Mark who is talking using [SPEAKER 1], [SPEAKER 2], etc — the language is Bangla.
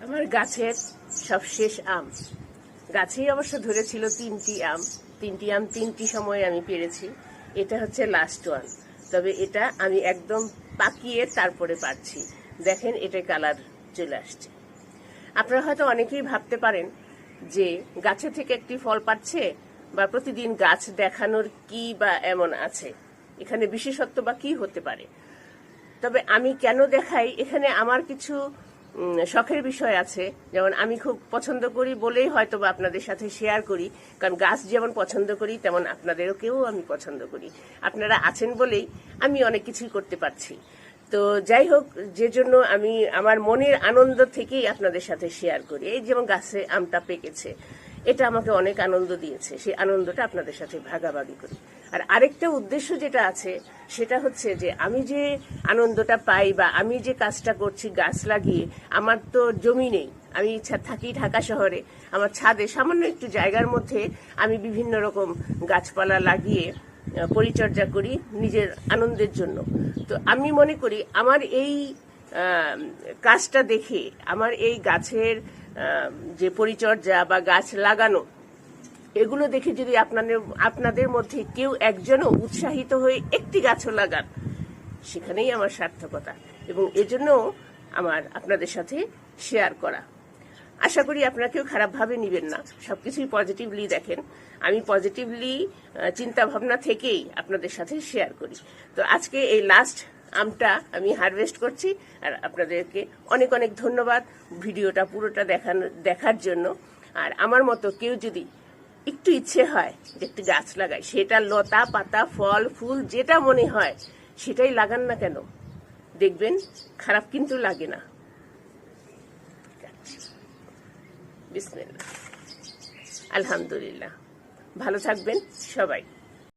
[SPEAKER 1] আমার গাছের সবশেষ আম। গাছেই অবশ্য ধরেছিল 3টি আম। 3টি আম 3টি সময়ে আমি পেরেছি। এটা হচ্ছে লাস্ট ওয়ান। তবে এটা আমি একদম পাকিয়ে তারপরে পারছি। দেখেন এটা কালার চলে আসছে। আপনারা হয়তো অনেকেই ভাবতে পারেন যে গাছে থেকে একটি ফল পাচ্ছে বা প্রতিদিন গাছ দেখানোর কি বা এমন আছে, এখানে বিশেষত্ব বা কি হতে পারে। তবে আমি কেন দেখাই, এখানে আমার কিছু শখের বিষয় আছে। যেমন আমি খুব পছন্দ করি বলেই হয়তো বা আপনাদের সাথে শেয়ার করি, কারণ গাছ যেমন পছন্দ করি তেমন আপনাদেরকেও আমি পছন্দ করি। আপনারা আছেন বলেই আমি অনেক কিছুই করতে পারছি। তো যাই হোক, যে জন্য আমি আমার মনের আনন্দ থেকেই আপনাদের সাথে শেয়ার করি। এই যেমন গাছে আমটা পেকেছে, এটা আমাকে অনেক আনন্দ দিয়েছে, সেই আনন্দটা আপনাদের সাথে ভাগাভাগি করি। আর আরেকটা উদ্দেশ্য যেটা আছে সেটা হচ্ছে যে আমি যে আনন্দটা পাই বা আমি যে কাজটা করছি গাছ লাগিয়ে, আমার তো জমি নেই, আমি থাকি ঢাকা শহরে। আমার ছাদে সামান্য একটু জায়গার মধ্যে আমি বিভিন্ন রকম গাছপালা লাগিয়ে পরিচর্যা করি নিজের আনন্দের জন্য। তো আমি মনে করি আমার এই কাজটা দেখে, আমার এই গাছের যে পরিচর্যা বা গাছ লাগানো, এগুলো দেখে যদি আপনাদের মধ্যে কেউ একজনও উৎসাহিত হয়ে একটি গাছও লাগান, সেখানেই আমার সার্থকতা। এবং এজন্য আমার আপনাদের সাথে শেয়ার করা। আশা করি আপনারা কেউ খারাপভাবে নেবেন না, সবকিছুই পজিটিভলি দেখেন। আমি পজিটিভলি চিন্তা ভাবনা থেকেই আপনাদের সাথে শেয়ার করি। তো আজকে এই লাস্ট আমটা আমি হারভেস্ট করছি, আর আপনাদেরকে অনেক অনেক ধন্যবাদ ভিডিওটা পুরোটা দেখার জন্য। আর আমার মতো কেউ যদি একটু ইচ্ছে হয় যে একটি গাছ লাগাই, সেটা লতা পাতা ফল ফুল যেটা মনে হয় সেটাই লাগান না কেন, দেখবেন খারাপ কিন্তু লাগে না। বিসমিল্লাহ, আলহামদুলিল্লাহ। ভালো থাকবেন সবাই।